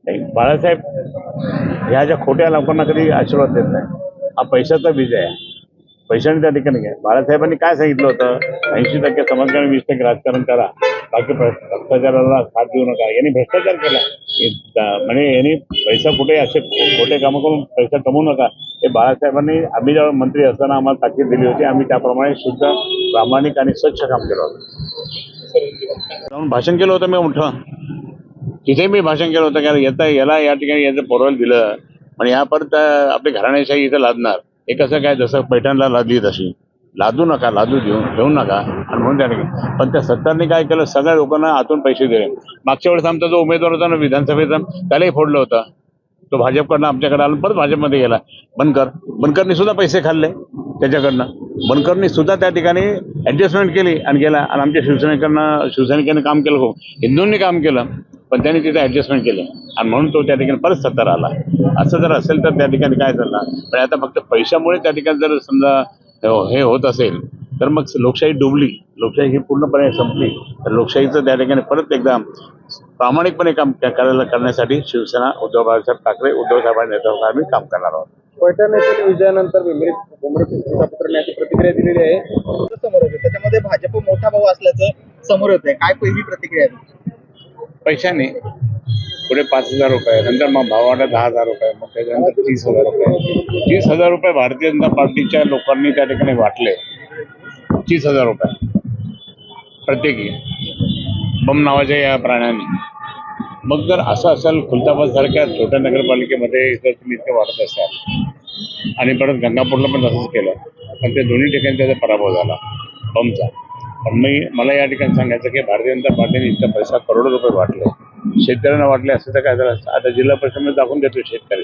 नाही, बाळासाहेब ह्या ज्या खोट्या लोकांना कधी आशीर्वाद देत नाही. हा पैशाचा विजय आहे. पैशाने त्या ठिकाणी काय बाळासाहेबांनी काय सांगितलं होतं, 80% समाजकारण, 20% राजकारण करा, बाकी भ्रष्टाचाराला साथ देऊ नका. यांनी भ्रष्टाचार केला. म्हणजे यांनी पैसा कुठे असे खोटे कामं करून पैसा कमवू नका. हे बाळासाहेबांनी आम्ही जेव्हा मंत्री असताना आम्हाला ताकीद दिली होती. आम्ही त्याप्रमाणे शुद्ध, प्रामाणिक आणि स्वच्छ काम केलं होतं. जाऊन भाषण केलं होतं मी मोठं. तिथे मी भाषण केलं होतं की याला या ठिकाणी याचं पोरवल दिलं आणि ह्या परत आपली घराण्याशाही इथं लादणार. हे कसं काय, जसं पैठणला लादली तशी लादू नका, घेऊ नका. आणि म्हणून त्या ठिकाणी पण त्या सरकारने काय केलं, सगळ्या लोकांना आतून पैसे दिले. मागच्या वेळेस आमचा जो उमेदवार होता ना विधानसभेचा, त्यालाही फोडलं होतं. तो भाजपकडनं आमच्याकडे आला, परत भाजपमध्ये गेला. बनकरनी सुद्धा पैसे खाल्ले त्याच्याकडनं. बनकरनी सुद्धा त्या ठिकाणी ऍडजस्टमेंट केली आणि गेला. आणि आमच्या शिवसैनिकांनी काम केलं, खूप हिंदूंनी काम केलं, पण त्यांनी तिथे ऍडजस्टमेंट केले आणि म्हणून तो त्या ठिकाणी परत सत्तार आला. असं जर असेल तर त्या ठिकाणी काय झालं. पण आता फक्त पैशामुळे त्या ठिकाणी जर समजा हे होत असेल तर मग लोकशाही डुबली, लोकशाही ही पूर्णपणे संपली. तर लोकशाहीचं त्या ठिकाणी परत एकदा प्रामाणिकपणे काम करण्यासाठी शिवसेना, बाळासाहेब ठाकरे, उद्धव साहेबांच्या नेतृत्वात आम्ही काम करणार आहोत. पैठण येथील विजयानंतर प्रतिक्रिया दिलेली आहे. समोर येते त्याच्यामध्ये भाजप मोठा भाऊ असल्याचं समोर येत आहे. काय पहिली प्रतिक्रिया आहे? पैशाने पुढे 5,000 रुपये, नंतर मग भावाला 10,000 रुपये, मग त्याच्यानंतर 30,000 रुपये. 30,000 रुपये भारतीय जनता पार्टीच्या लोकांनी त्या ठिकाणी वाटले. 30,000 रुपये प्रत्येकी बम नावाच्या या प्राण्यांनी. मग जर असं असेल, खुलताबाद सारख्या छोट्या नगरपालिकेमध्ये जर तुम्ही इतके वाटत असाल आणि परत गंगापूरला पण तसंच केलं, पण ते दोन्ही ठिकाणी त्याचा पराभव झाला बमचा. पण मला या ठिकाणी सांगायचं की भारतीय जनता पार्टीने इतका पैसा, करोडो रुपये वाटले, शेतकऱ्यांना वाटले. असं तर काय झालं असतं. आता जिल्हा परिषदेमध्ये दाखवून देतो शेतकरी,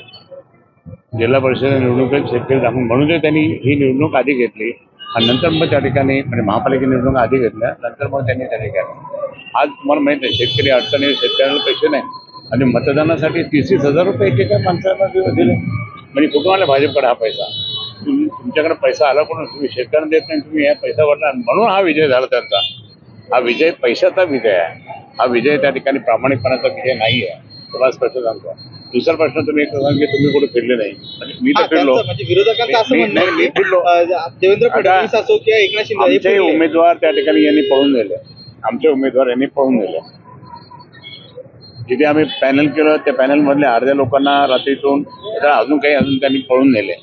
जिल्हा परिषद निवडणुकीत शेतकरी दाखवून, म्हणून त्यांनी ही निवडणूक आधी घेतली आणि नंतर मग त्या ठिकाणी म्हणजे महापालिका निवडणूक आधी घेतल्या, नंतर मग त्यांनी त्या ठिकाणी. आज तुम्हाला माहिती आहे शेतकरी अडचणी, शेतकऱ्यांना पैसे नाही आणि मतदानासाठी 30,000 रुपये एकेका माणसाला दिले. म्हणजे कुठून आला भाजपकडे हा पैसा? तुमच्याकडे पैसा आला कोण? तुम्ही शेतकऱ्यांना देत नाही, तुम्ही हा पैसा वाढला. म्हणून हा विजय झाला त्यांचा. हा विजय पैशाचा विजय आहे. हा विजय त्या ठिकाणी प्रामाणिकपणाचा विजय नाही आहे. तुम्हाला स्पष्ट सांगतो. दुसरा प्रश्न तुम्ही एक सांगा की तुम्ही कुठे फिरले नाही. म्हणजे मी तर फिरलो. म्हणजे विरोधकांचं असं म्हणणं आहे मी फिरलो. देवेंद्र फडणवीस असो किंवा एकनाथ शिंदे आमचे उमेदवार त्या ठिकाणी यांनी पळून नेले. आमचे उमेदवार यांनी पळून नेले. जिथे आम्ही पॅनल केलं त्या पॅनल मधल्या अर्ध्या लोकांना रात्रीतून अजून त्यांनी पळून नेले.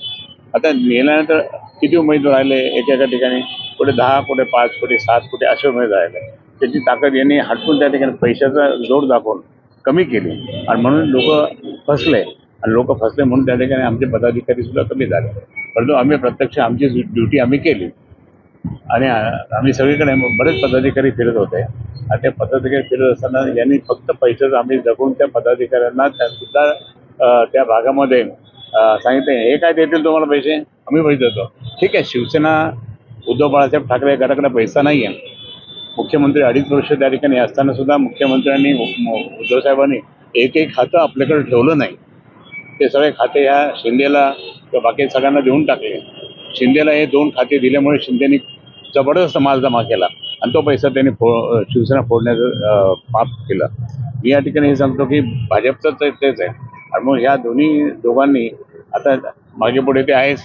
आता नेल्यानंतर किती उमेदवार राहिले एकेका ठिकाणी? कुठे 10, कुठे 5, कुठे 7, कुठे असे उमेदवार राहिले. त्याची ताकद यांनी हटकून त्या ठिकाणी पैशाचा जोर दाखवून कमी केली आणि म्हणून लोक फसले. आणि लोक फसले म्हणून त्या ठिकाणी आमचे पदाधिकारी सुद्धा कमी झाले. परंतु आम्ही प्रत्यक्ष आमची ड्युटी आम्ही केली आणि आम्ही सगळीकडे बरेच पदाधिकारी फिरत होते. आणि त्या पदाधिकारी फिरत असताना यांनी फक्त पैशाचं आम्ही जगून त्या पदाधिकाऱ्यांना सुद्धा त्या भागामध्ये सांगितले, हे काय देतील तुम्हाला पैसे? आम्ही पैसे देतो. ठीक आहे, शिवसेना, उद्धव बाळासाहेब ठाकरे गटाकडे पैसा नाही आहे. मुख्यमंत्री 2.5 वर्ष त्या ठिकाणी असताना सुद्धा मुख्यमंत्र्यांनी, उद्धव साहेबांनी एकही खातं आपल्याकडे ठेवलं नाही. ते सगळे खाते ह्या शिंदेला किंवा बाकी सगळ्यांना देऊन टाकले. शिंदेला हे 2 खाते दिल्यामुळे शिंदेनी जबरदस्त माल जमा केला आणि तो पैसा त्यांनी शिवसेना फोडण्याचं पाप केलं. मी या ठिकाणी हे सांगतो की भाजपचं तेच आहे. आणि मग ह्या दोघांनी आता मागे पुढे ते आहेच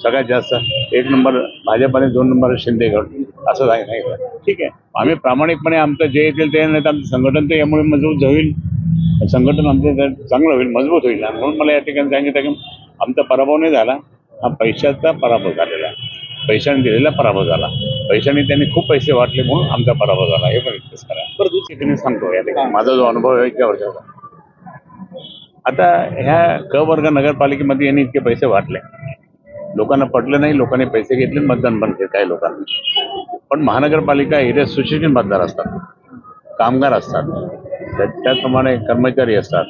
सगळ्यात जास्त. 1 नंबर भाजप आणि 2 नंबर शिंदेगड असं सांगितलं. ठीक आहे, आम्ही प्रामाणिकपणे आमचं जे येतील ते, नाही तर आमचं संघटन तर यामुळे मजबूत होईल. संघटन आमचं चांगलं होईल, मजबूत होईल. आणि म्हणून मला या ठिकाणी सांगितलं की आमचा पराभव नाही झाला, हा पैशाचा पराभव झालेला आहे. पैशाने दिलेला पराभव झाला. पैशाने त्यांनी खूप पैसे वाटले म्हणून आमचा पराभव झाला. हे पण इतकंच करा. बरं, दुसरीकडे सांगतो या ठिकाणी माझा जो अनुभव आहे इतक्या वर्षाचा. आता ह्या क वर्ग नगरपालिकेमध्ये यांनी इतके पैसे वाटले, लोकांना पटलं नाही, लोकांनी पैसे घेतले, मतदान बंद केले काही लोकांनी. पण महानगरपालिका एरिया सुशिक्षित मतदार असतात, कामगार असतात, त्याचप्रमाणे कर्मचारी असतात,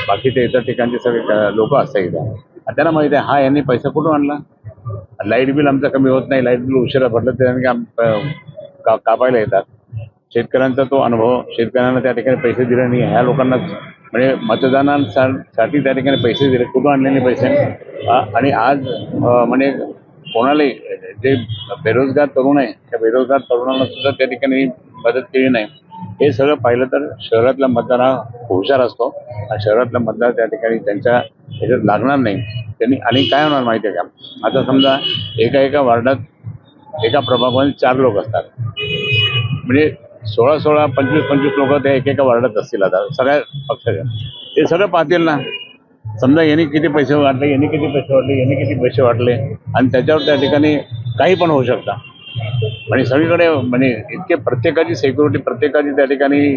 बाकीच्या इतर ठिकाणचे सगळे लोक असतात इथं. त्यांना माहिती आहे हा यांनी पैसा कुठून आणला. लाईट बिल आमचं कमी होत नाही, लाईट बिल उशिरा भरलं त्याने कापायला येतात. शेतकऱ्यांचा तो अनुभव, शेतकऱ्यांना त्या ठिकाणी पैसे दिले नाही. ह्या लोकांना म्हणजे मतदानासाठी त्या ठिकाणी पैसे दिले, कुठून आणलेले पैसे. आणि आज म्हणजे कोणालाही जे बेरोजगार तरुण आहे त्या बेरोजगार तरुणांना सुद्धा त्या ठिकाणी मदत केली नाही. हे सगळं पाहिलं तर शहरातला मतदार हा हुशार असतो आणि शहरातला मतदार त्या ठिकाणी त्यांच्या ह्याच्यात लागणार नाही. त्यांनी आणि काय होणार माहिती आहे का, आता समजा एका वार्डात एका प्रभागामध्ये 4 लोक असतात, म्हणजे 16 25 लोक त्या एकेका वार्डात असतील. आता सगळ्या पक्षाच्या ते सगळं पाहतील ना, समजा यांनी किती पैसे वाटले, यांनी किती पैसे वाटले, यांनी किती पैसे वाटले, आणि त्याच्यावर त्या ठिकाणी काही पण होऊ शकतं. म्हणजे सगळीकडे म्हणजे इतके प्रत्येकाची सिक्युरिटी, प्रत्येकाची त्या ठिकाणी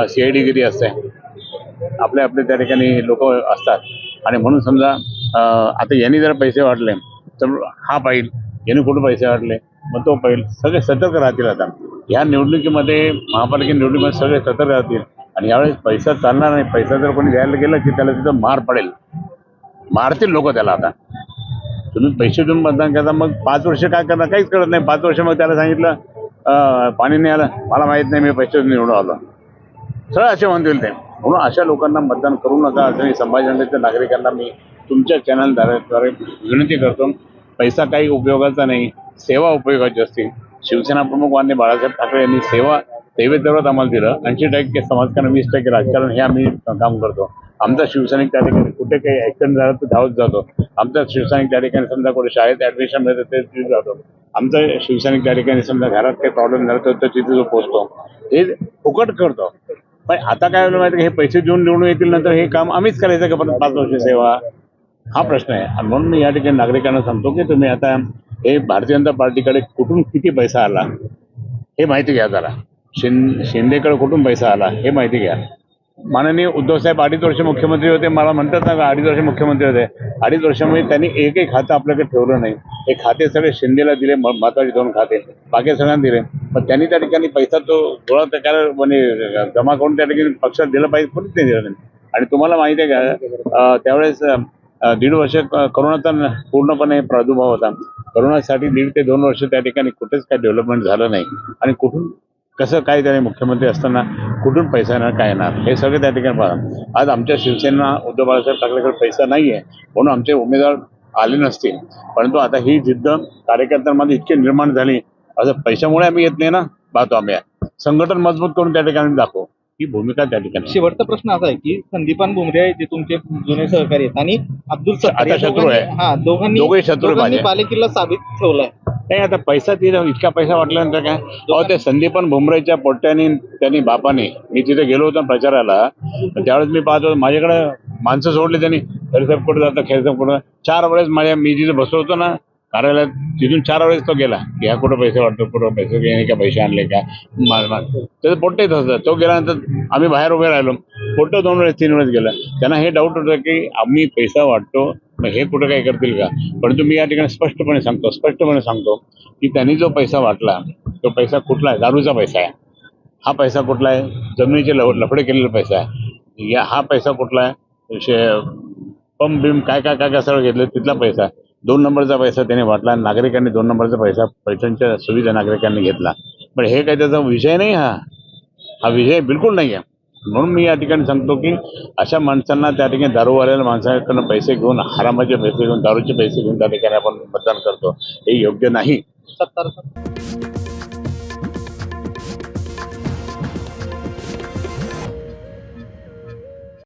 CID गिरी असते, आपले आपले त्या ठिकाणी लोक असतात. आणि म्हणून समजा आता यांनी जर पैसे वाटले तर हा पाहिल, यांनी कुठे पैसे वाटले मग तो पाहिल. सगळे सतर्क राहतील. आता ह्या निवडणुकीमध्ये, महापालिका निवडणुकीमध्ये सगळे सतर्क राहतील. आणि यावेळेस पैसा चालणार नाही. पैसा जर कोणी द्यायला गेलं की त्याला तिथं मार पडेल, मारतील लोक त्याला. आता तुम्ही पैसे देऊन मतदान करता, मग 5 वर्ष काय करणार, काहीच करत नाही. 5 वर्ष मग त्याला सांगितलं पाणी नाही आलं, मला माहीत नाही, मी पैसे निवडून आलो, सरळ असे म्हणतील ते. म्हणून अशा लोकांना मतदान करू नका असं संभाजीनगरच्या नागरिकांना मी तुमच्या चॅनलद्वारे विनंती करतो. पैसा काही उपयोगाचा नाही, सेवा उपयोगाची असते. शिवसेना प्रमुख माननीय बाळासाहेब ठाकरे यांनी सेवेत आम्हाला दिलं. 80% समाजकारण, 20% राजकारण हे आम्ही काम करतो. आमचा शिवसैनिक त्या ठिकाणी कुठे काही ॲक्सिडेंट झाला तर धावत जातो. आमचा शिवसैनिक त्या ठिकाणी समजा कुठे शाळेत ॲडमिशन मिळतं ते तिथे जातो. आमचा शिवसैनिक त्या ठिकाणी समजा घरात काही प्रॉब्लेम झाला तर तिथे जो पोचतो. हे फुकट करतो. पण आता काय होतं माहिती, हे पैसे देऊन निवडून येतील, नंतर हे काम आम्हीच करायचं का परत 5 वर्ष सेवा, हा प्रश्न आहे. आणि म्हणून मी या ठिकाणी नागरिकांना सांगतो की तुम्ही आता हे भारतीय जनता पार्टीकडे कुठून किती पैसा आला हे माहिती घ्या जरा. शिंदेकडे कुठून पैसा आला हे माहिती घ्या. माननीय उद्धवसाहेब 2.5 वर्ष मुख्यमंत्री होते. मला म्हणतात ना, 2.5 वर्ष मुख्यमंत्री होते. 2.5 वर्षामध्ये त्यांनी एकही खातं आपल्याकडे ठेवलं नाही. हे खाते सगळे शिंदेला दिले, महत्वाचे 2 खाते, बाकी सगळ्यांना दिले. पण त्यांनी त्या ठिकाणी पैसा तो गोळा प्रकार म्हणजे जमा करून त्या ठिकाणी पक्षात दिलं पाहिजे, कोणीच नाही दिलं नाही. आणि तुम्हाला माहिती आहे का, त्यावेळेस 1.5 वर्ष करोनाचा पूर्णपणे प्रादुर्भाव होता. करोनासाठी 1.5 ते 2 वर्ष त्या ठिकाणी कुठेच काही डेव्हलपमेंट झालं नाही. आणि कुठून कसं काय त्याने मुख्यमंत्री असताना कुठून पैसा येणार, काय येणार, हे सगळं त्या ठिकाणी पहा. आज आमच्या शिवसेना उद्धव बाळासाहेब ठाकरेकडे पैसा नाही आहे म्हणून आमचे उमेदवार आले नसतील. परंतु आता ही जिद्द कार्यकर्त्यांमध्ये इतकी निर्माण झाली, असं पैशामुळे आम्ही येत नाही ना, पाहतो आम्ही संघटन मजबूत करून त्या ठिकाणी दाखवू, ही भूमिका त्या ठिकाणी. शेवटचा प्रश्न असा आहे की संदीपान भुमरे जे तुमचे जुने सहकारी आहेत आणि अब्दुल सत्तार आता शत्रू आहे. दोघेही शत्रू आहे दोघांनी माझे. बालेकिल्ला साबित ठेवलाय. नाही, आता पैसा तिथे इतका पैसा वाटल्यानंतर काय, अहो ते संदीपान भुमरेच्या पोट्ट्याने त्यांनी बापाने, मी तिथे गेलो होतो प्रचाराला, त्यावेळेस मी पाहतो माझ्याकडे माणसं सोडली त्यांनी. खेळसाहेब कुठे जातं, खेळसाहेब कुठं, 4 वेळेस मी जिथे बसलो होतो ना कार्यालयात, तिथून 4 वेळेस तो गेला की ह्या कुठं पैसे वाटतो, कुठं पैसे घेणे का, पैसे आणले का, त्याचं पोट्टे असतं. तो गेल्यानंतर आम्ही बाहेर उभे राहिलो, पोट्ट 2 वेळेस 3 वेळेस गेलं. त्यांना हे डाऊट होतं की आम्ही पैसा वाटतो, मग हे कुठं काय करतील का. परंतु मी या ठिकाणी स्पष्टपणे सांगतो की त्यांनी जो पैसा वाटला तो पैसा कुठला आहे, दारूचा पैसा आहे. हा पैसा कुठला आहे, जमिनीचे लफडे केलेला पैसा आहे. हा पैसा कुठला आहे, पंप बिम काय सगळं घेतलं तिथला पैसा. 2 नंबरचा पैसा त्याने वाटला. नागरिकांनी 2 नंबरचा पैसा, पैशांच्या सुविधा नागरिकांनी घेतला. पण हे काही त्याचा विषय नाही, हा विषय बिलकुल नाही आहे. म्हणून मी या ठिकाणी सांगतो की अशा माणसांना, त्या ठिकाणी दारूवाल्याला माणसाकडनं पैसे घेऊन, हरामाचे पैसे घेऊन, दारूचे पैसे घेऊन त्या ठिकाणी आपण मतदान करतो, हे योग्य नाही. सत्तार